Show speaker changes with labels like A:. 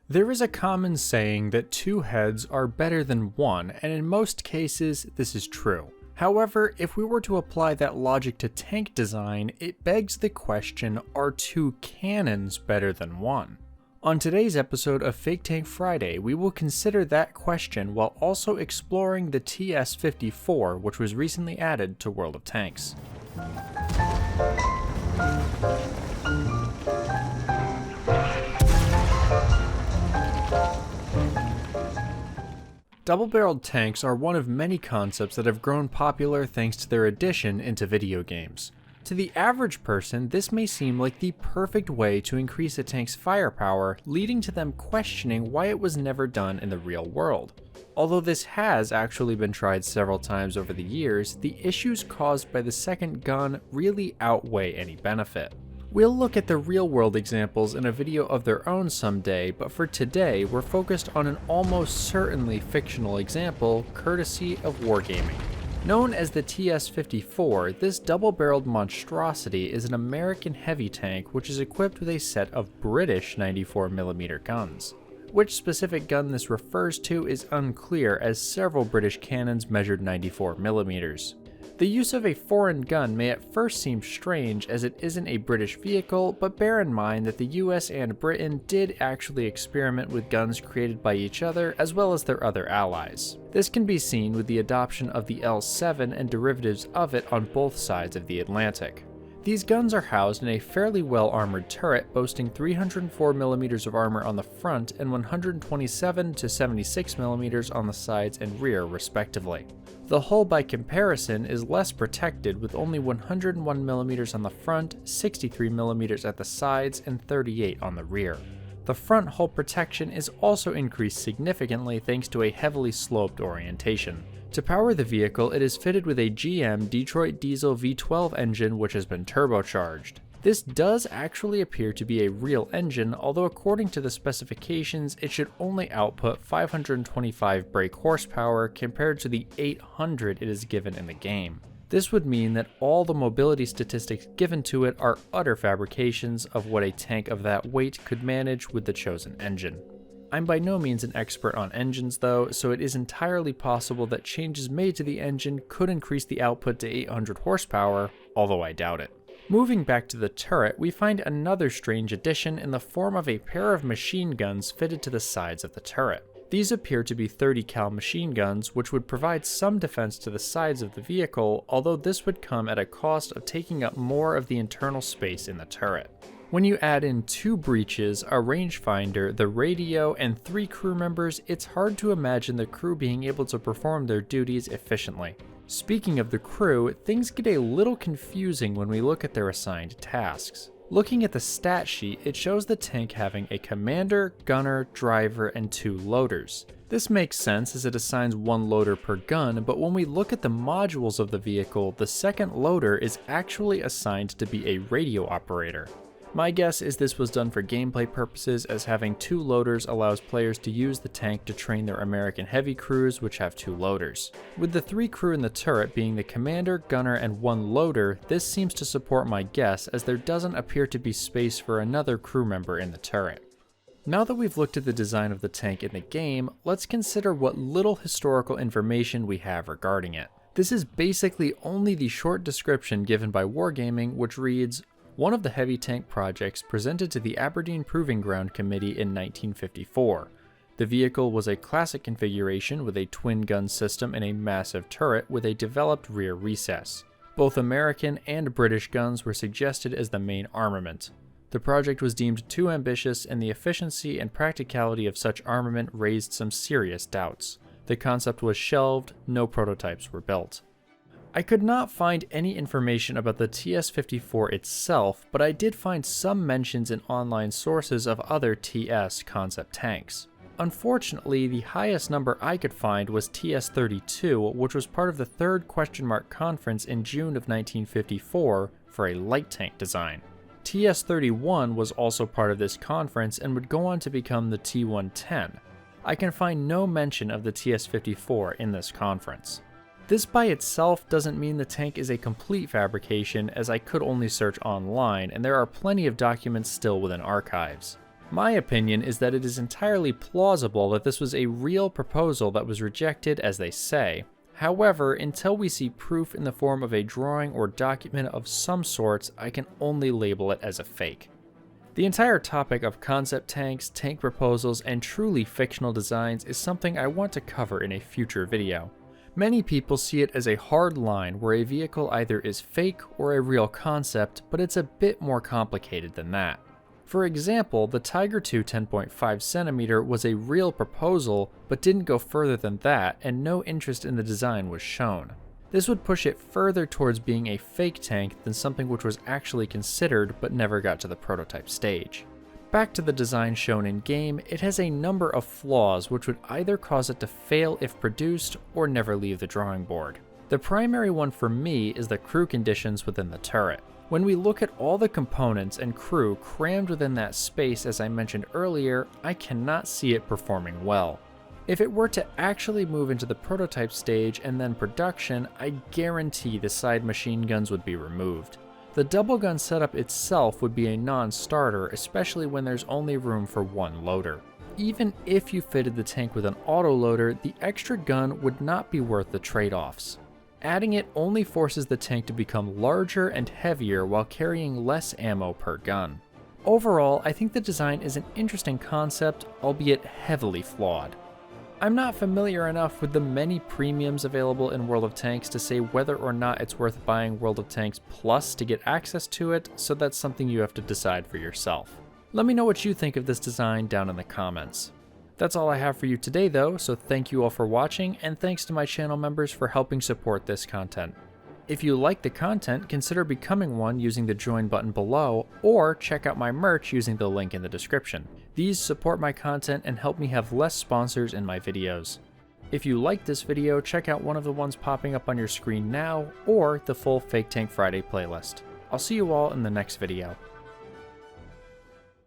A: There is a common saying that two heads are better than one, and in most cases, this is true. However, if we were to apply that logic to tank design, it begs the question, are two cannons better than one? On today's episode of Fake Tank Friday, we will consider that question while also exploring the TS-54, which was recently added to World of Tanks. Double-barreled tanks are one of many concepts that have grown popular thanks to their addition into video games. To the average person, this may seem like the perfect way to increase a tank's firepower, leading to them questioning why it was never done in the real world. Although this has actually been tried several times over the years, the issues caused by the second gun really outweigh any benefit. We'll look at the real-world examples in a video of their own someday, but for today, we're focused on an almost certainly fictional example, courtesy of wargaming. Known as the TS-54, this double-barreled monstrosity is an American heavy tank which is equipped with a set of British 94mm guns. Which specific gun this refers to is unclear, as several British cannons measured 94mm. The use of a foreign gun may at first seem strange as it isn't a British vehicle, but bear in mind that the US and Britain did actually experiment with guns created by each other as well as their other allies. This can be seen with the adoption of the L7 and derivatives of it on both sides of the Atlantic. These guns are housed in a fairly well-armored turret boasting 304mm of armor on the front and 127 to 76mm on the sides and rear respectively. The hull by comparison is less protected with only 101mm on the front, 63mm at the sides, and 38 on the rear. The front hull protection is also increased significantly thanks to a heavily sloped orientation. To power the vehicle, it is fitted with a GM Detroit diesel V12 engine which has been turbocharged. This does actually appear to be a real engine, although according to the specifications, it should only output 525 brake horsepower compared to the 800 it is given in the game. This would mean that all the mobility statistics given to it are utter fabrications of what a tank of that weight could manage with the chosen engine. I'm by no means an expert on engines though, so it is entirely possible that changes made to the engine could increase the output to 800 horsepower, although I doubt it. Moving back to the turret, we find another strange addition in the form of a pair of machine guns fitted to the sides of the turret. These appear to be 30 cal machine guns, which would provide some defense to the sides of the vehicle, although this would come at a cost of taking up more of the internal space in the turret. When you add in 2 breaches, a rangefinder, the radio, and 3 crew members, it's hard to imagine the crew being able to perform their duties efficiently. Speaking of the crew, things get a little confusing when we look at their assigned tasks. Looking at the stat sheet, it shows the tank having a commander, gunner, driver, and 2 loaders. This makes sense as it assigns 1 loader per gun, but when we look at the modules of the vehicle, the second loader is actually assigned to be a radio operator. My guess is this was done for gameplay purposes, as having 2 loaders allows players to use the tank to train their American heavy crews which have 2 loaders. With the 3 crew in the turret being the commander, gunner, and 1 loader, this seems to support my guess as there doesn't appear to be space for another crew member in the turret. Now that we've looked at the design of the tank in the game, let's consider what little historical information we have regarding it. This is basically only the short description given by Wargaming, which reads, one of the heavy tank projects presented to the Aberdeen Proving Ground Committee in 1954. The vehicle was a classic configuration with a twin-gun system and a massive turret with a developed rear recess. Both American and British guns were suggested as the main armament. The project was deemed too ambitious, and the efficiency and practicality of such armament raised some serious doubts. The concept was shelved, no prototypes were built. I could not find any information about the TS-54 itself, but I did find some mentions in online sources of other TS concept tanks. Unfortunately, the highest number I could find was TS-32, which was part of the 3rd question mark conference in June of 1954 for a light tank design. TS-31 was also part of this conference and would go on to become the T-110. I can find no mention of the TS-54 in this conference. This by itself doesn't mean the tank is a complete fabrication, as I could only search online, and there are plenty of documents still within archives. My opinion is that it is entirely plausible that this was a real proposal that was rejected, as they say. However, until we see proof in the form of a drawing or document of some sorts, I can only label it as a fake. The entire topic of concept tanks, tank proposals, and truly fictional designs is something I want to cover in a future video. Many people see it as a hard line where a vehicle either is fake or a real concept, but it's a bit more complicated than that. For example, the Tiger II 10.5cm was a real proposal, but didn't go further than that, and no interest in the design was shown. This would push it further towards being a fake tank than something which was actually considered but never got to the prototype stage. Back to the design shown in game, it has a number of flaws which would either cause it to fail if produced or never leave the drawing board. The primary one for me is the crew conditions within the turret. When we look at all the components and crew crammed within that space as I mentioned earlier, I cannot see it performing well. If it were to actually move into the prototype stage and then production, I guarantee the side machine guns would be removed. The double gun setup itself would be a non-starter, especially when there's only room for one loader. Even if you fitted the tank with an autoloader, the extra gun would not be worth the trade-offs. Adding it only forces the tank to become larger and heavier while carrying less ammo per gun. Overall, I think the design is an interesting concept, albeit heavily flawed. I'm not familiar enough with the many premiums available in World of Tanks to say whether or not it's worth buying World of Tanks Plus to get access to it, so that's something you have to decide for yourself. Let me know what you think of this design down in the comments. That's all I have for you today though, so thank you all for watching, and thanks to my channel members for helping support this content. If you like the content, consider becoming one using the join button below, or check out my merch using the link in the description. These support my content and help me have less sponsors in my videos. If you like this video, check out one of the ones popping up on your screen now, or the full Fake Tank Friday playlist. I'll see you all in the next video.